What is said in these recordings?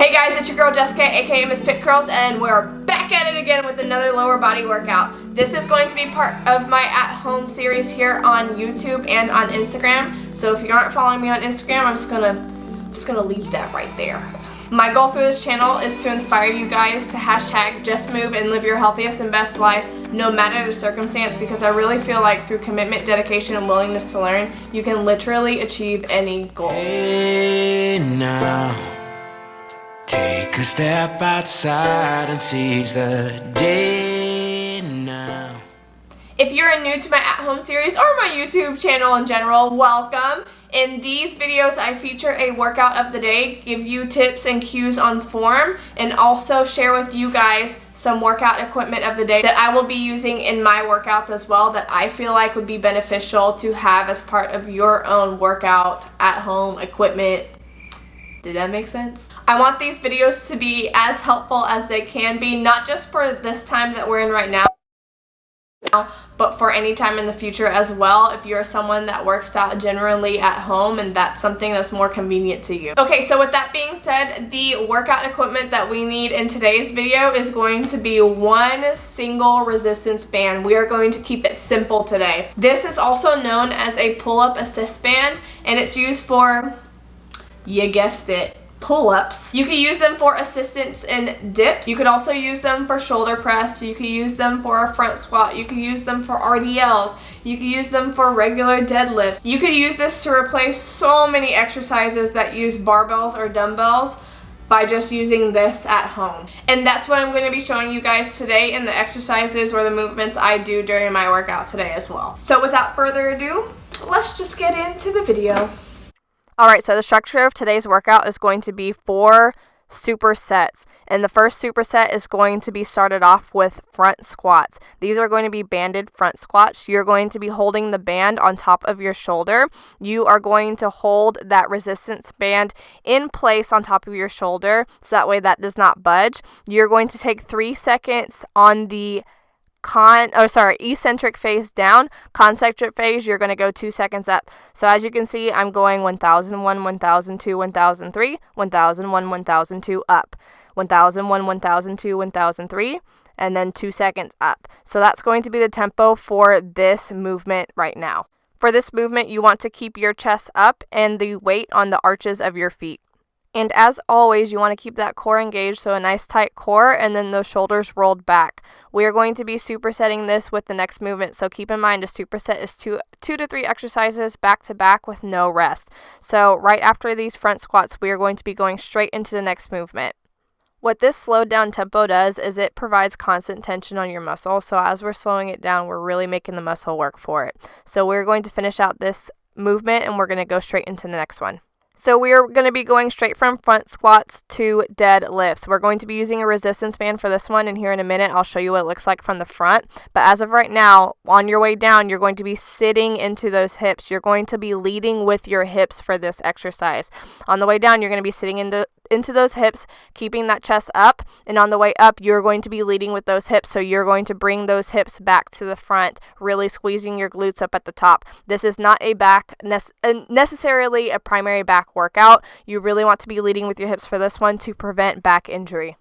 Hey guys, it's your girl Jessica, aka Miss Fit Curls, and we're back at it again with another lower body workout. This is going to be part of my at-home series here on YouTube and on Instagram. So if you aren't following me on Instagram, I'm just gonna leave that right there. My goal through this channel is to inspire you guys to hashtag just move and live your healthiest and best life no matter the circumstance, because I really feel like through commitment, dedication, and willingness to learn, you can literally achieve any goal. Hey now, take a step outside and seize the day now. If you're new to my at-home series or my YouTube channel in general, welcome. In these videos, I feature a workout of the day, give you tips and cues on form, and also share with you guys some workout equipment of the day that I will be using in my workouts as well that I feel like would be beneficial to have as part of your own workout at-home equipment. Did that make sense? I want these videos to be as helpful as they can be, not just for this time that we're in right now, but for any time in the future as well, if you're someone that works out generally at home and that's something that's more convenient to you. Okay, so with that being said, the workout equipment that we need in today's video is going to be one single resistance band. We are going to keep it simple today. This is also known as a pull-up assist band, and it's used for, you guessed it, pull-ups. You can use them for assistance in dips. You could also use them for shoulder press. You could use them for a front squat. You could use them for RDLs. You could use them for regular deadlifts. You could use this to replace so many exercises that use barbells or dumbbells by just using this at home. And that's what I'm going to be showing you guys today in the exercises or the movements I do during my workout today as well. So without further ado, let's just get into the video. Alright, so the structure of today's workout is going to be 4 supersets. And the first superset is going to be started off with front squats. These are going to be banded front squats. You're going to be holding the band on top of your shoulder. You are going to hold that resistance band in place on top of your shoulder, so that way that does not budge. You're going to take 3 seconds on the eccentric phase down. Concentric phase, you're going to go 2 seconds up. So as you can see, I'm going 1001, 1002, 1003, 1001, 1002 up, 1001, 1002, 1003, and then 2 seconds up. So that's going to be the tempo for this movement right now. For this movement, you want to keep your chest up and the weight on the arches of your feet. And as always, you want to keep that core engaged, so a nice tight core, and then those shoulders rolled back. We are going to be supersetting this with the next movement, so keep in mind a superset is two to three exercises back to back with no rest. So right after these front squats, we are going to be going straight into the next movement. What this slowed down tempo does is it provides constant tension on your muscle, so as we're slowing it down, we're really making the muscle work for it. So we're going to finish out this movement, and we're going to go straight into the next one. So we're going to be going straight from front squats to deadlifts. We're going to be using a resistance band for this one, and here in a minute I'll show you what it looks like from the front. But as of right now, on your way down, you're going to be sitting into those hips. You're going to be leading with your hips for this exercise. On the way down, you're going to be sitting into those hips, keeping that chest up, and on the way up, you're going to be leading with those hips, so you're going to bring those hips back to the front, really squeezing your glutes up at the top. This is not a necessarily a primary back workout. You really want to be leading with your hips for this one to prevent back injury.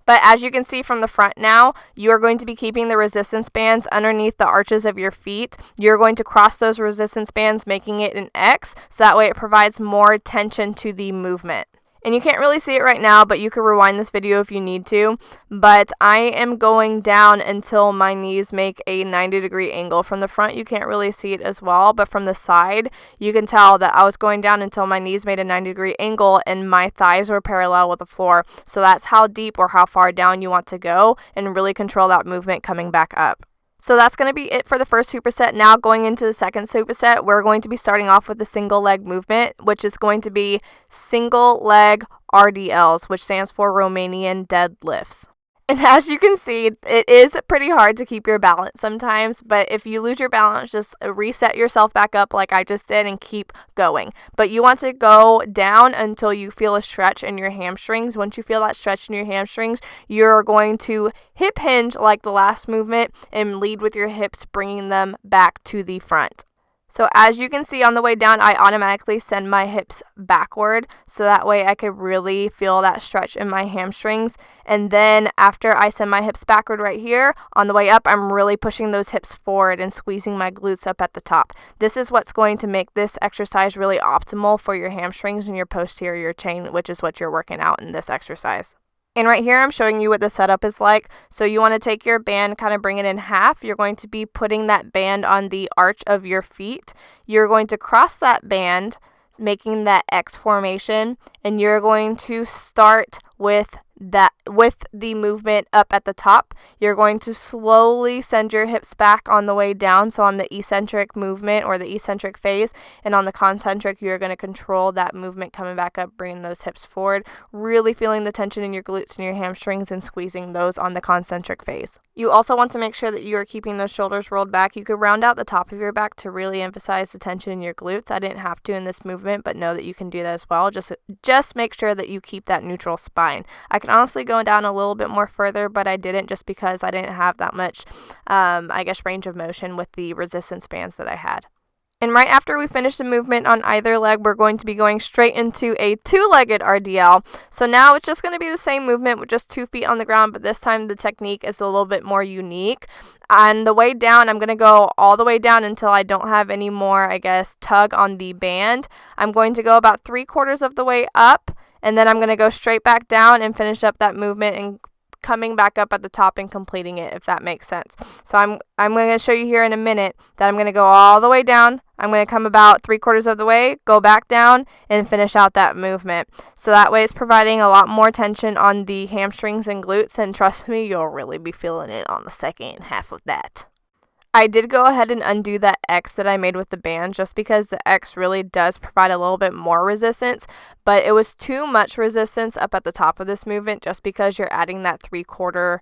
But as you can see from the front now, you are going to be keeping the resistance bands underneath the arches of your feet. You're going to cross those resistance bands, making it an X, so that way it provides more tension to the movement. And you can't really see it right now, but you can rewind this video if you need to. But I am going down until my knees make a 90-degree angle. From the front, you can't really see it as well, but from the side, you can tell that I was going down until my knees made a 90-degree angle and my thighs were parallel with the floor. So that's how deep or how far down you want to go and really control that movement coming back up. So that's going to be it for the first superset. Now going into the second superset, we're going to be starting off with the single leg movement, which is going to be single leg RDLs, which stands for Romanian deadlifts. And as you can see, it is pretty hard to keep your balance sometimes, but if you lose your balance, just reset yourself back up like I just did and keep going. But you want to go down until you feel a stretch in your hamstrings. Once you feel that stretch in your hamstrings, you're going to hip hinge like the last movement and lead with your hips, bringing them back to the front. So as you can see on the way down, I automatically send my hips backward so that way I could really feel that stretch in my hamstrings. And then after I send my hips backward right here, on the way up, I'm really pushing those hips forward and squeezing my glutes up at the top. This is what's going to make this exercise really optimal for your hamstrings and your posterior chain, which is what you're working out in this exercise. And right here, I'm showing you what the setup is like. So you want to take your band, kind of bring it in half. You're going to be putting that band on the arch of your feet. You're going to cross that band, making that X formation. And you're going to start with the movement up at the top. You're going to slowly send your hips back on the way down, so on the eccentric movement or the eccentric phase, and on the concentric you're going to control that movement coming back up, bringing those hips forward, really feeling the tension in your glutes and your hamstrings and squeezing those on the concentric phase. You also want to make sure that you are keeping those shoulders rolled back. You could round out the top of your back to really emphasize the tension in your glutes. I didn't have to in this movement, but know that you can do that as well. Just make sure that you keep that neutral spine. I can honestly go down a little bit more further, but I didn't just because I didn't have that much, range of motion with the resistance bands that I had. And right after we finish the movement on either leg, we're going to be going straight into a two-legged RDL. So now it's just going to be the same movement with just 2 feet on the ground, but this time the technique is a little bit more unique. On the way down, I'm going to go all the way down until I don't have any more, tug on the band. I'm going to go about 3/4 of the way up, and then I'm going to go straight back down and finish up that movement and coming back up at the top and completing it, if that makes sense. So I'm going to show you here in a minute that I'm going to go all the way down. I'm going to come about 3/4 of the way, go back down, and finish out that movement. So that way it's providing a lot more tension on the hamstrings and glutes, and trust me, you'll really be feeling it on the second half of that. I did go ahead and undo that X that I made with the band just because the X really does provide a little bit more resistance, but it was too much resistance up at the top of this movement just because you're adding that 3/4,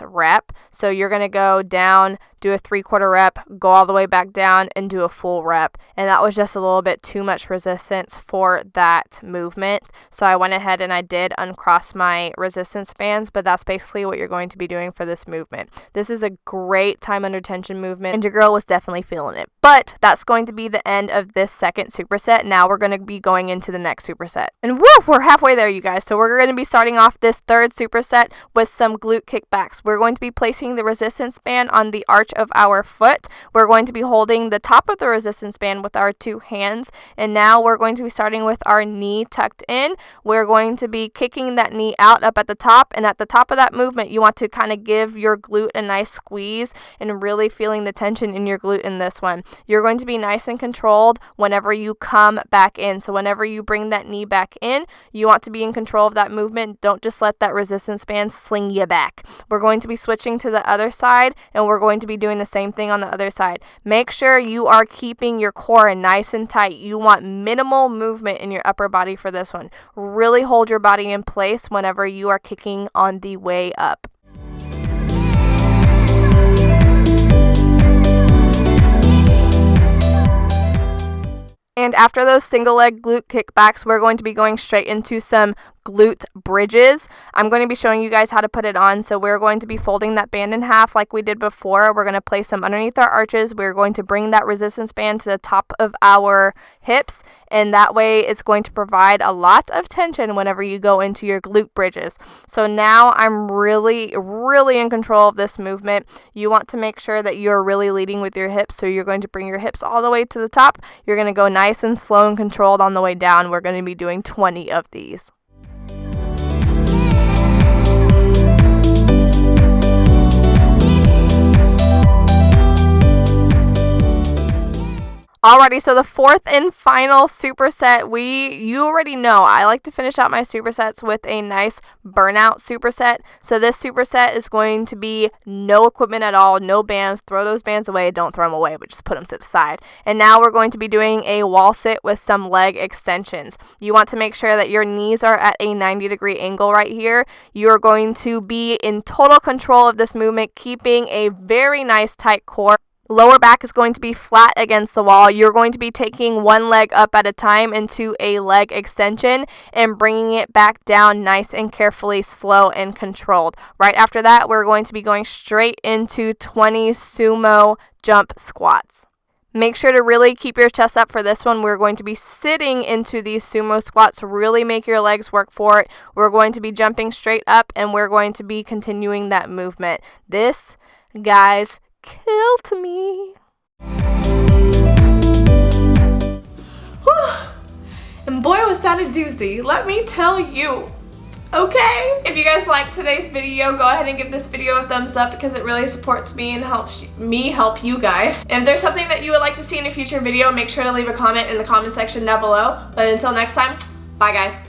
rep. So you're going to go down, do a 3/4 rep, go all the way back down, and do a full rep. And that was just a little bit too much resistance for that movement. So I went ahead and I did uncross my resistance bands, but that's basically what you're going to be doing for this movement. This is a great time under tension movement, and your girl was definitely feeling it. But that's going to be the end of this second superset. Now we're going to be going into the next superset. And woo, we're halfway there, you guys. So we're going to be starting off this third superset with some glute kickbacks. We're going to be placing the resistance band on the arch of our foot. We're going to be holding the top of the resistance band with our 2 hands. And now we're going to be starting with our knee tucked in. We're going to be kicking that knee out up at the top. And at the top of that movement, you want to kind of give your glute a nice squeeze and really feeling the tension in your glute in this one. You're going to be nice and controlled whenever you come back in. So whenever you bring that knee back in, you want to be in control of that movement. Don't just let that resistance band sling you back. We're going to be switching to the other side, and we're going to be doing the same thing on the other side. Make sure you are keeping your core nice and tight. You want minimal movement in your upper body for this one. Really hold your body in place whenever you are kicking on the way up. And after those single leg glute kickbacks, we're going to be going straight into some glute bridges. I'm going to be showing you guys how to put it on. So we're going to be folding that band in half like we did before. We're going to place them underneath our arches. We're going to bring that resistance band to the top of our hips, and that way it's going to provide a lot of tension whenever you go into your glute bridges. So now I'm really in control of this movement. You want to make sure that you're really leading with your hips. So you're going to bring your hips all the way to the top. You're going to go nice and slow and controlled on the way down. We're going to be doing 20 of these. Alrighty, so the fourth and final superset, you already know I like to finish out my supersets with a nice burnout superset. So this superset is going to be no equipment at all, no bands. Throw those bands away. Don't throw them away, but just put them to the side. And now we're going to be doing a wall sit with some leg extensions. You want to make sure that your knees are at a 90-degree angle right here. You're going to be in total control of this movement, keeping a very nice tight core. Lower back is going to be flat against the wall. You're going to be taking one leg up at a time into a leg extension and bringing it back down nice and carefully, slow and controlled. Right after that, we're going to be going straight into 20 sumo jump squats. Make sure to really keep your chest up for this one. We're going to be sitting into these sumo squats. Really make your legs work for it. We're going to be jumping straight up, and we're going to be continuing that movement. This, guys, killed me. Whew. And boy, was that a doozy. Let me tell you. Okay, if you guys liked today's video, go ahead and give this video a thumbs up because it really supports me and helps me help you guys. And if there's something that you would like to see in a future video, make sure to leave a comment in the comment section down below. But until next time, bye guys.